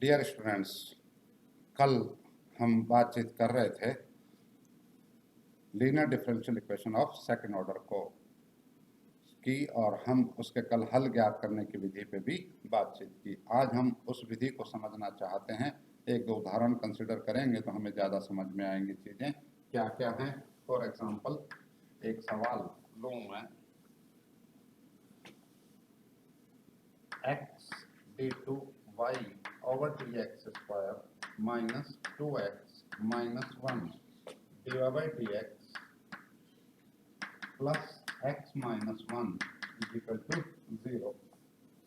Dear students, कल हम बातचीत कर रहे थे linear differential equation of second order को की और हम उसके कल हल ज्ञात करने की विधि पे भी बातचीत की। आज हम उस विधि को समझना चाहते हैं। एक दो उदाहरण कंसिडर करेंगे तो हमें ज़्यादा समझ में आएंगी चीज़ें क्या क्या हैं। फॉर एग्जांपल एक सवाल लूँ मैं, x d2 y over dx square minus 2x minus 1 divided by dx plus x minus 1 is equal to 0।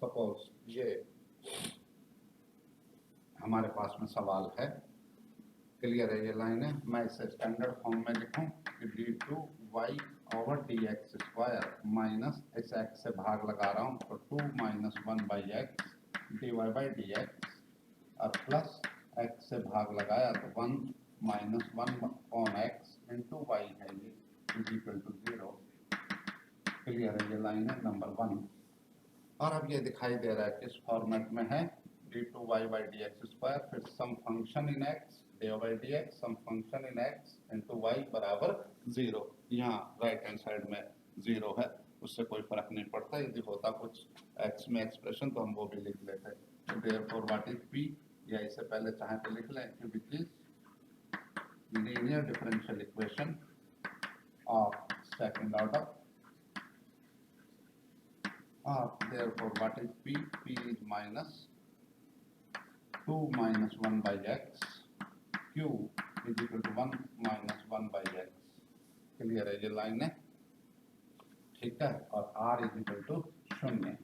Suppose ये हमारे पास में सवाल है। क्लियर है ये लाइन है। मैं इसे स्टैंडर्ड फॉर्म में लिखूं कि d2 y over dx square minus इस x से भाग लगा रहा हूं तो 2 minus 1 by X divide by dx और प्लस x से भाग लगाया तो 1 minus 1 on x into Y है ये इज इक्वल टू 0। क्लियर है ये लाइन है नंबर 1। और अब ये दिखाई दे रहा है किस फॉर्मेट में है, d2 y by D X square फिर some function in x D by D X some function in x into Y बराबर 0। यहाँ राइट हैंड साइड में 0 है, उससे कोई फर्क नहीं पड़ता। यदि होता कुछ x में एक्सप्रेशन तो हम वो भी लिख लेते। तो देयरफॉर व्हाट इज p, या इससे पहले चाहे तो लिख लें कि which is linear differential equation of second order. Therefore, what is p? P is minus 2 minus 1 by x q is equal to 1 minus 1 by x। Clear है ये लाइन है, ठीक है। और r is equal to 0।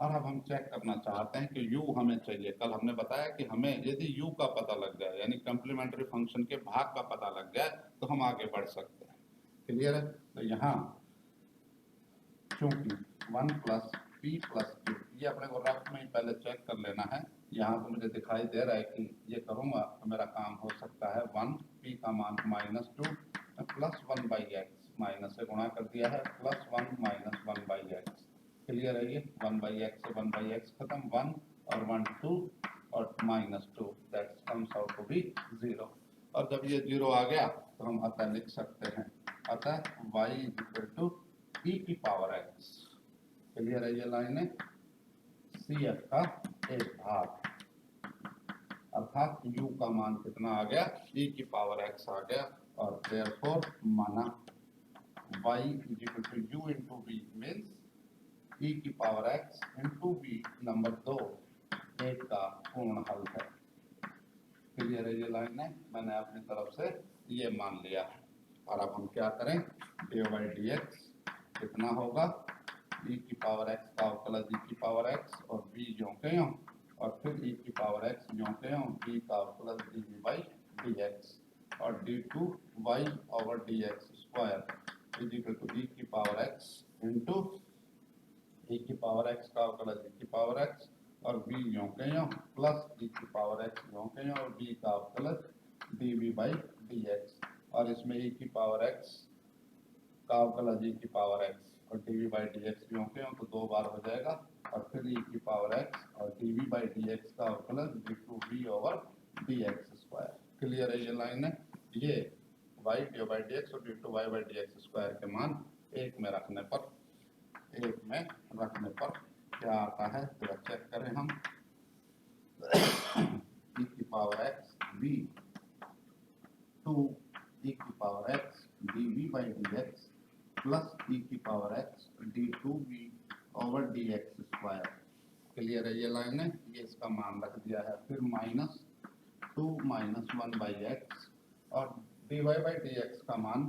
और अब हम check करना चाहते हैं कि u हमें चाहिए। कल हमने बताया कि हमें यदि u का पता लग जाए यानी कम्प्लीमेंट्री फंक्शन के भाग का पता लग जाए तो हम आगे बढ़ सकते हैं। क्लियर है। तो यहाँ चूंकि 1 प्लस पी प्लस क्यू, ये अपने को रफ में ही पहले चेक कर लेना है। यहाँ तो मुझे दिखाई दे रहा है कि ये करूँगा तो मेरा काम हो सकता है 1 पी का मान minus 2 plus 1 by x, minus से गुणा कर दिया है plus 1 minus 1 by x. Clear है ये 1 बाई एक्स से 1 बाई एक्स खत्म, 1 और 1 2 और minus 2 that comes out to be 0। और जब ये 0 आ गया तो हम अतः लिख सकते हैं अतः y is equal to e की पावर x। क्लियर है ये लाइन है सी एफ का एक भाग, अर्थात u का मान कितना आ गया, e की पावर x आ गया। और देयरफॉर माना y is equal to u into v means e की power x into v number 2 एक का पूर्ण हल है। क्लियर है ये लाइन है, मैंने अपनी तरफ से ये मान लिया। और अब हम क्या करें, डी बाई डी एक्स कितना होगा, e की पावर x का अवकलज e की पावर x और v ज्यों के यों, और फिर e की पावर x ज्यों के यों v का अवकलज dv बाई dx और d2 y over dx square is equal to e की पावर x इंटू e की पावर x का अवकलज e की पावर x और v ज्यों के यों प्लस e की पावर x ज्यों के यों और v का अवकलज dv बाई dx। और इसमें e की पावर x का अवकलज e की पावर x और dv बाई dx भी होंगे तो 2 बार हो जाएगा, और फिर e की पावर x और dv बाई dx का अवकलज d2v over dx square. Clear है ये लाइन है। ये y डी बाई dx और d2y बाई dx स्क्वायर के मान एक में रखने पर क्या आता है जरा चेक करें हम। e की पावर x v 2 e की power x dv by dx plus e की power x d2v over dx square. Clear है ये लाइन है, ये इसका मान रख दिया है। फिर माइनस 2 माइनस 1 बाई एक्स और dy बाई dx का मान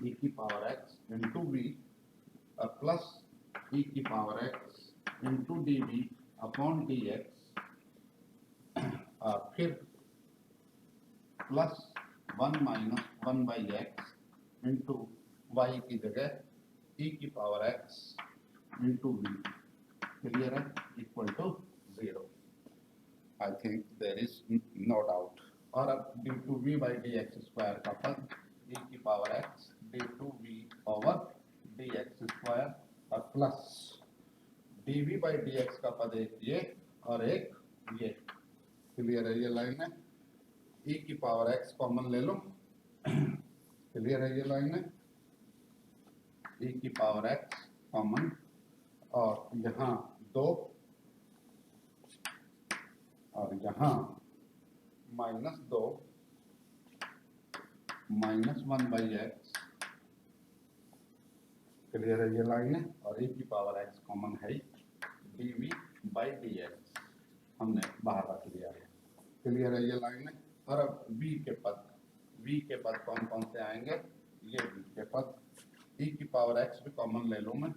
e की पावर x इंटू v और प्लस e की power x into dv upon dx और फिर plus 1 minus 1 by X into y की जगह e की power x into v। Clear है, equal to 0। I think there is no doubt. और अब d2v बाई dx स्क्वायर का पद e की power x d2v over dx square और प्लस dv बाई dx का पद एक ये और एक ये क्लियर है, ये लाइन है। e की पावर x कॉमन ले लो, क्लियर है, ये लाइन है। e की पावर x कॉमन, और यहाँ 2 और यहाँ -2 -1/x, क्लियर है, ये लाइन है। और e की पावर x कॉमन है dv/dx, हमने बाहर रख लिया है, क्लियर है, ये लाइन है। और अब v के पद कौन कौन से आएंगे, ये v के पद, e की पावर x भी कॉमन ले लूं मैं,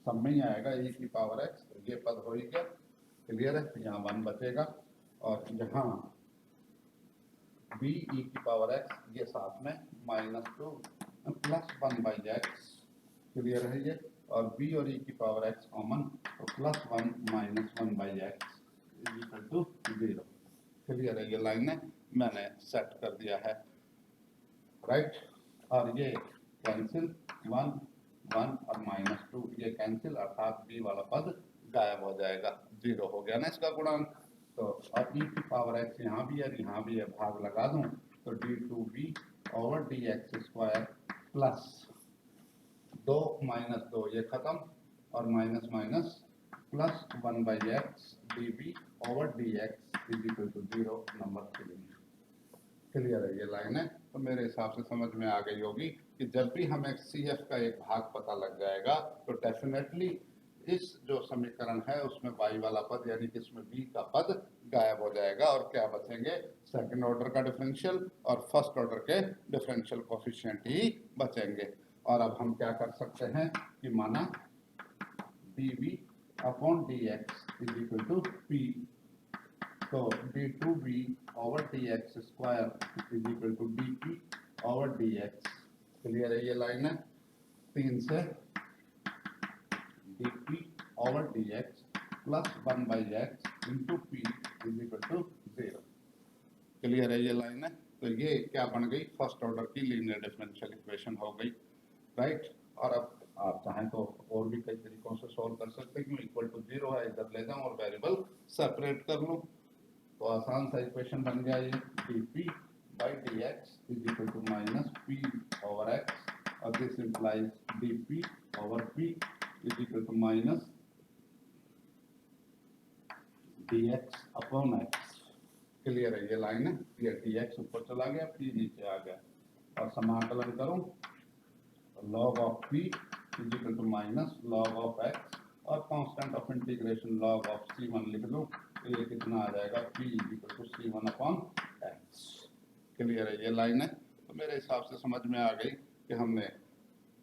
सब में ही आएगा e की पावर x, ये पद हो ही गया, क्लियर है, यहाँ 1 बचेगा। और यहाँ b e की पावर x, ये साथ में -2 + 1/x, क्लियर है ये। और b और e की पावर x कॉमन, तो +1 - 1/x = 0, क्लियर है, ये लाइन है, मैंने सेट कर दिया है, राइट। और ये कैंसिल, 1 1 और -2 ये कैंसिल, अर्थात b वाला पद गायब हो जाएगा, 0 हो गया ना इसका गुणांक। तो अब e की पावर x यहाँ भी है, यहाँ भी है, भाग लगा दूं तो d2v/dx² प्लस 2 - 2 ये खत्म, और minus plus 1/x dv/dx = 0, number 3, clear है, ये लाइन है। तो मेरे हिसाब से समझ में आ गई होगी कि जब भी हमें CF का एक भाग पता लग जाएगा तो डेफिनेटली इस जो समीकरण है उसमें y वाला पद यानी कि इसमें v का पद गायब हो जाएगा, और क्या बचेंगे, सेकंड ऑर्डर का डिफरेंशियल और फर्स्ट ऑर्डर के डिफरेंशियल कोफिशिएंट ही बचेंगे। और अब हम क्या कर सकते हैं कि माना dv/dx = p, तो d2v/dx² = dp/dx, क्लियर है, ये लाइन है। 3 से dp/dx + 1/x × p = 0, क्लियर है, ये लाइन है। तो ये क्या बन गई, फर्स्ट ऑर्डर की लीनियर डिफरेंशियल इक्वेशन हो गई, राइट। और अब आप चाहें तो और भी कई तरीकों से सॉल्व कर सकते हैं, क्यों =0 है, इधर ले जाऊं और वेरिएबल सेपरेट कर लूं, तो आसान सा इक्वेशन बन गया ये, dp/dx = -p/x, और this implies dp/p = -dx/x, clear है, ये लाइन है। ये dx ऊपर चला गया, p नीचे आ गया, और समाकलन करूं log of p = -log of x, और constant of integration log of c1 लिख लो, तो ये कितना आ जाएगा, p = c1/x, क्लियर है, ये लाइन है। तो मेरे हिसाब से समझ में आ गई कि हमने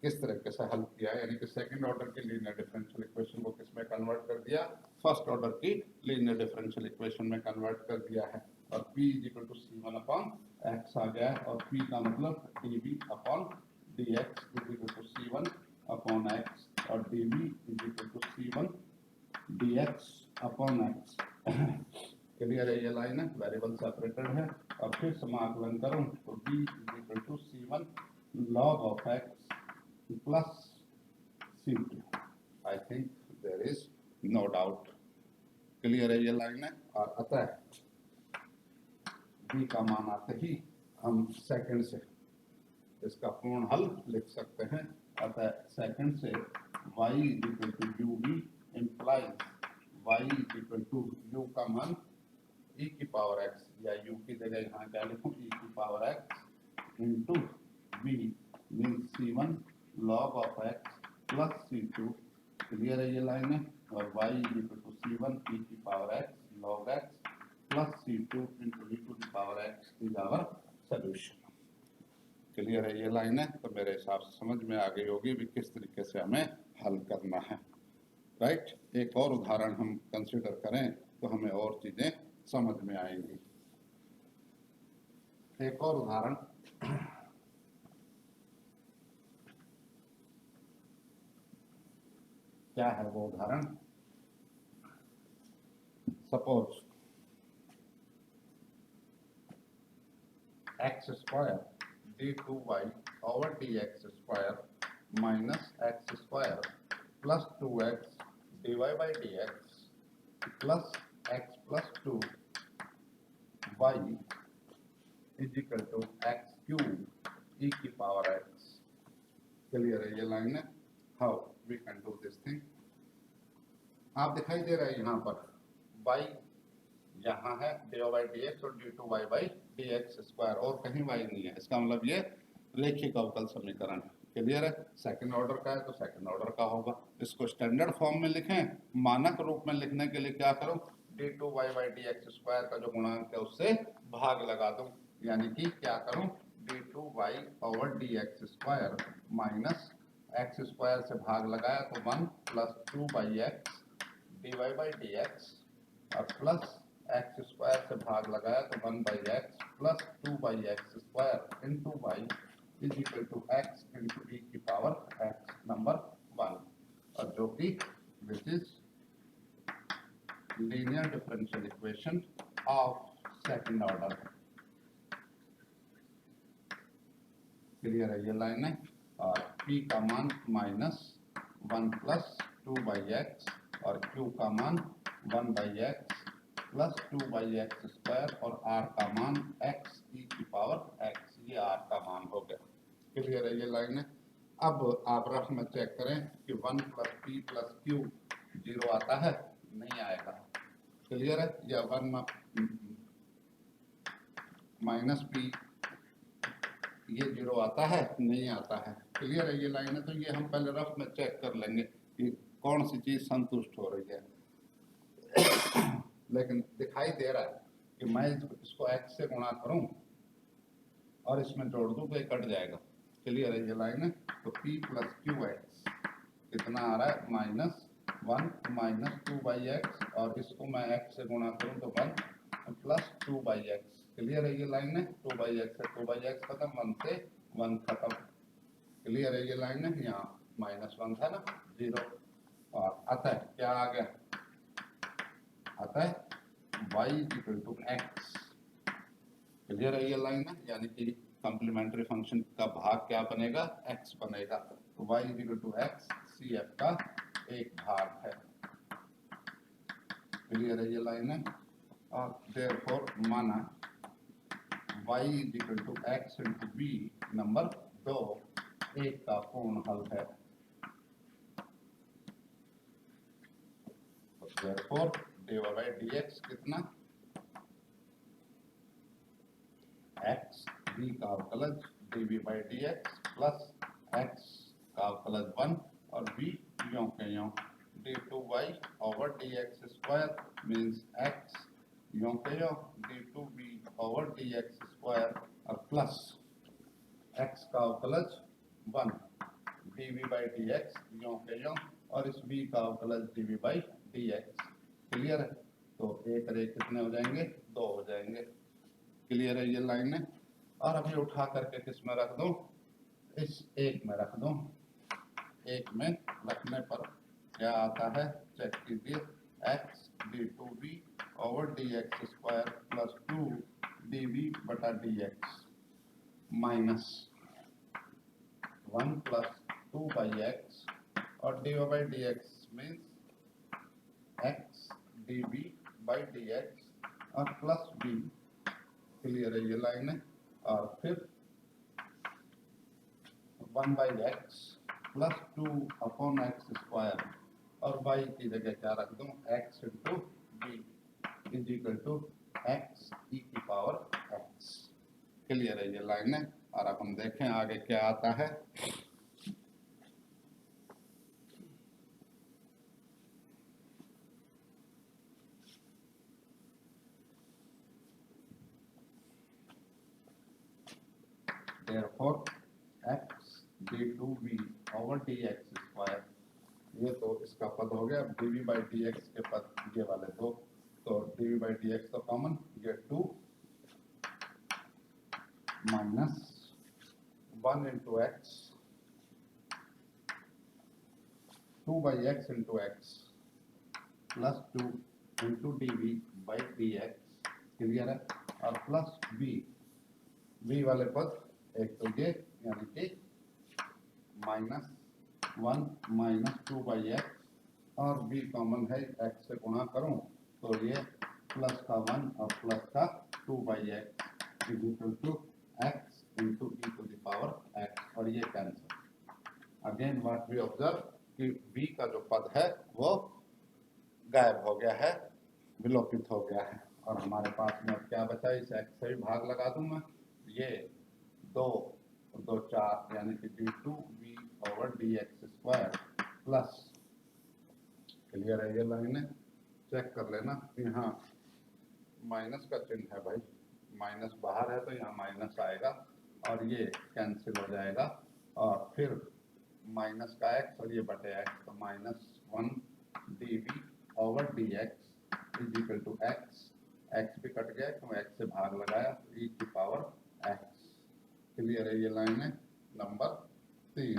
किस तरीके से हल किया है, यानी कि सेकंड ऑर्डर की लीनियर डिफरेंशियल इक्वेशन को किस में कन्वर्ट कर दिया, फर्स्ट ऑर्डर की लीनियर डिफरेंशियल इक्वेशन में कन्वर्ट कर दिया है, और p = c1/x आ गया है, और p का मतलब dv/dx = c1/x, और dv = c1/dx/x, क्लियर है, ये लाइन है, वेरिएबल सेपरेटेड है। और फिर समाकलन करूं तो b = c1 log of x plus c2, I think there is no doubt, clear है, ये लाइन है। और अतः b का मान आते ही हम सेकंड से इसका पूर्ण हल लिख सकते हैं, अतः सेकंड से y = uv implies y = u का मान e की पावर x, या u की जगह यहाँ क्या लिखूं, e की power x into v means c1 log of x plus c2, clear है, ये लाइन है। और y = c1 e की power x log x plus c2 into e to the power x is our solution, clear है, ये line है। तो मेरे हिसाब से समझ में आ गई होगी भी किस तरीके से हमें हल करना है, राइट। एक और उदाहरण हम कंसिडर करें तो हमें और चीजें समझ में आएंगी। एक और उदाहरण, क्या है वो उदाहरण, suppose x² d2y/dx² - x² + 2x dy/dx plus X plus 2 Y is equal to X cube E की पावर एक्स। क्लियर है ये लाइन है? How we can do this thing. आप दिखाई दे रहा है यहाँ पर y यहाँ है dy बाई डी एक्स और d2y by D X square, और कहीं y नहीं है। इसका मतलब ये रैखिक अवकल समीकरण है। क्लियर है? सेकंड ऑर्डर का है तो सेकंड ऑर्डर का होगा। इसको स्टैंडर्ड फॉर्म में लिखें, मानक रूप में लिखने के लिए क्या करूं, d2y by D X square का जो गुणांक है उससे भाग लगा दूं, यानी कि क्या करूं, d2y over D X square minus X square से भाग लगाया तो 1 plus 2 by X dy by D X और प्लस एक्स स्क्वायर से भाग लगाया तो 1 by X plus 2 by X square into Y is equal to x into E की पावर एक्स नंबर 1, और जो कि which is linear differential equation of second order. Clear है ये लाइन है? और p का मान -1 प्लस 2 बाई एक्स और q का मान 1 by X plus 2 by X square और r का मान x ई की पावर x, ये r का मान हो गया। क्लियर है ये लाइन है? अब आप रफ में चेक करें कि 1 प्लस p प्लस q 0 आता है, नहीं आएगा। क्लियर है? या 1 माइनस p ये 0 आता है, नहीं आता है। क्लियर है ये लाइन है? तो ये हम पहले रफ में चेक कर लेंगे कि कौन सी चीज संतुष्ट हो रही है। लेकिन दिखाई दे रहा है कि मैं इसको x से गुणा करूं और इसमें जोड़ दूं तो ये कट जाएगा। क्लियर है ये लाइन है? तो p प्लस क्यू एक्स कितना आ रहा है, -1 माइनस 2 बाई एक्स, और इसको मैं x से गुणा करूं तो 1 प्लस 2 बाई एक्स। क्लियर है ये लाइन है? 2 बाई एक्स है 2 बाई एक्स खत्म, 1 से 1 खत्म। क्लियर है ये लाइन है? यहाँ -1 था ना, 0, और अतः क्या आ गया, अतः y equal to x. Clear है ये लाइन है? यानी कि कॉम्प्लीमेंट्री फंक्शन का भाग क्या बनेगा, x बनेगा। तो y equal to x C F का एक भाग है। क्लियर है ये लाइन है? और देयरफॉर माना y equal to x into b number 2 एक का पूर्ण हल है। Therefore dy by D x कितना, x b का अवकलज dv by D x plus x का अवकलज 1 और b यों के यों d2y over D X square means x यों के यों d2b over D X square और प्लस x का अवकलज 1 dv बाई डी एक्स यों के यों और इस b का अवकलज dv by D x. Clear है? तो एक रे कितने हो जाएंगे, 2 हो जाएंगे। क्लियर है ये लाइन है? और अभी उठा करके किस में रख दूं, इस एक में रख दूं। एक में रखने पर क्या आता है, चेक कीजिए, X d2b over D X square plus 2 dv बटा D X minus 1 plus 2 by X और D by D X means X dv by D X और प्लस b। क्लियर है ये लाइन है? और फिर 1 by X plus 2 upon X square और y की जगह क्या रख दूं, x into B is equal to X E की पावर x। क्लियर है ये लाइन है? और अब हम देखें आगे क्या आता है। Therefore, x d2b over dx square, ये तो इसका पद हो गया, dv बाई dx के पद ये वाले दो, तो dv बाई dx तो कॉमन, ये 2 minus 1 into x 2 by X into x plus 2 into dv by dx। Clear है? और प्लस b वाले पद एक तो ये, यानी कि -1 माइनस 2 बाई एक्स और b कॉमन है, x से गुणा करूं तो ये प्लस का 1 और प्लस का 2/x is equal to x into e to the power x, और ये cancel. Again what we observe कि v का जो पद है वो गायब हो गया है, विलोपित हो गया है, और हमारे पास में अब क्या बचा, इस x से भी भाग लगा दूं मैं, ये 2 2 4 यानी कि d2v/dx² प्लस, क्लियर है ये लाइन है, चेक कर लेना, यहाँ माइनस का चिन्ह है भाई, माइनस बाहर है तो यहाँ माइनस आएगा और ये कैंसिल हो जाएगा, और फिर माइनस का x और ये बटे x, तो -1 dv/dx is equal to x भी कट गया तो x से भाग लगाया तो e की पावर x। क्लियर है ये लाइन है number 3।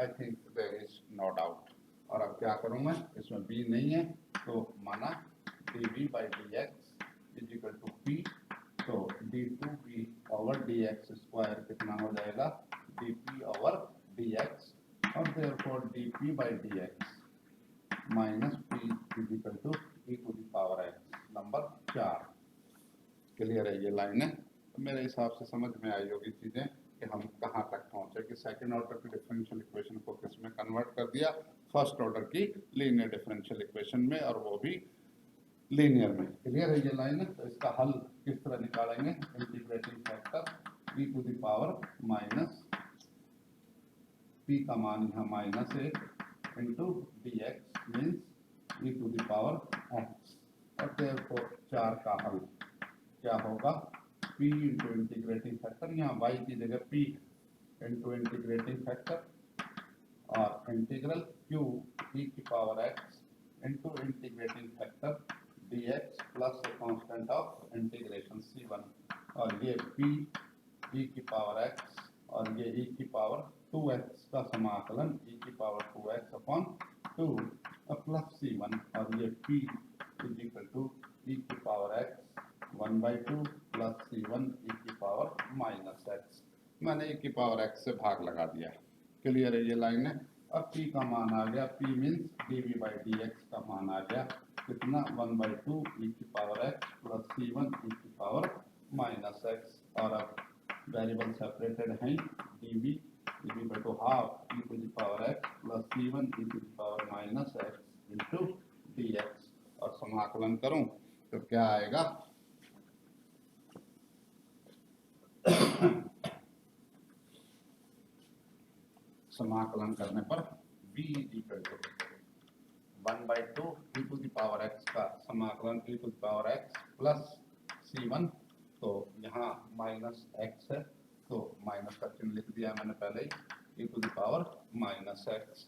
I think there is no doubt. और अब क्या करूं मैं, इसमें b नहीं है तो माना dv/dx is equal to p, तो d2v/dx² कितना हो जाएगा, dp/dx, और therefore dp/dx minus p is equal to e to the power x, number 4। Clear है ये लाइन है। तो मेरे हिसाब से समझ में आई होगी चीजें कि हम कहाँ तक पहुंचे, कि सेकंड ऑर्डर की डिफरेंशियल इक्वेशन को किस में कन्वर्ट कर दिया, फर्स्ट ऑर्डर की लीनियर डिफरेंशियल इक्वेशन में, और वो भी लीनियर में। क्लियर है ये लाइन है। तो इसका हल किस तरह निकालेंगे, integrating factor e to the power minus p का मान यहाँ -1 into dx means e to the power x, और देयरफॉर 4 का हल क्या होगा, p इंटू इंटीग्रेटिंग फैक्टर, यहाँ y की जगह p इंटू इंटीग्रेटिंग फैक्टर, और इंटीग्रल q e की power x into integrating factor dx plus constant of integration c1, और ये p e की पावर x और ये e की पावर 2x का समाकलन e की power 2x upon 2 plus c1, और ये p is equal to e की power x 1/2 plus c1 e की पावर -x। मैंने e की पावर x से भाग लगा दिया। क्लियर है ये लाइन है। अब p का मान आ गया, p मीन्स dv/dx का मान आ गया कितना, 1/2 e की power x plus c1 e की पावर -x, और अब वेरिएबल सेपरेटेड हैं, dv is equal to half e to the power x plus c1 e to the power -x into dx, और समाकलन करूं तो क्या आएगा, समाकलन करने पर v is equal to 1/2 e to the power x का समाकलन e to the power x plus c1, तो यहाँ -x है तो माइनस का चिन्ह लिख दिया मैंने पहले ही, e to the power -x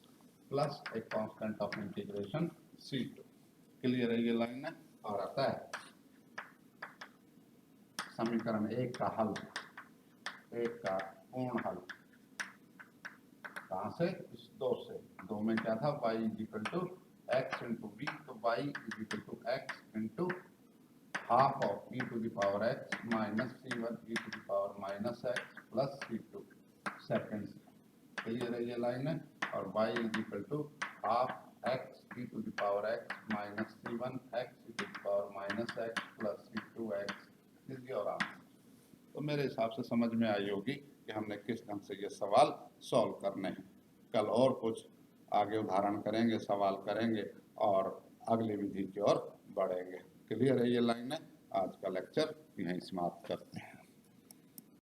plus एक constant of integration c2। Clear है ये लाइन है। और आता है समीकरण 1 का हल, 1 का पूर्ण हल, कहाँ से, इस 2 से, 2 में क्या था, y is equal to x into v, तो y is equal to x into half of e to the power x minus c1 e to the power -x plus c2 second. Clear है ये line है। और y is equal to half x e to the power x minus c1 x e to the power -x plus c2x is your answer. तो मेरे हिसाब से समझ में आई होगी कि हमने किस ढंग से ये सवाल सॉल्व करने हैं। कल और कुछ आगे उदाहरण करेंगे, सवाल करेंगे और अगली विधि की ओर बढ़ेंगे। क्लियर है ये लाइन है। आज का लेक्चर यहीं समाप्त करते हैं।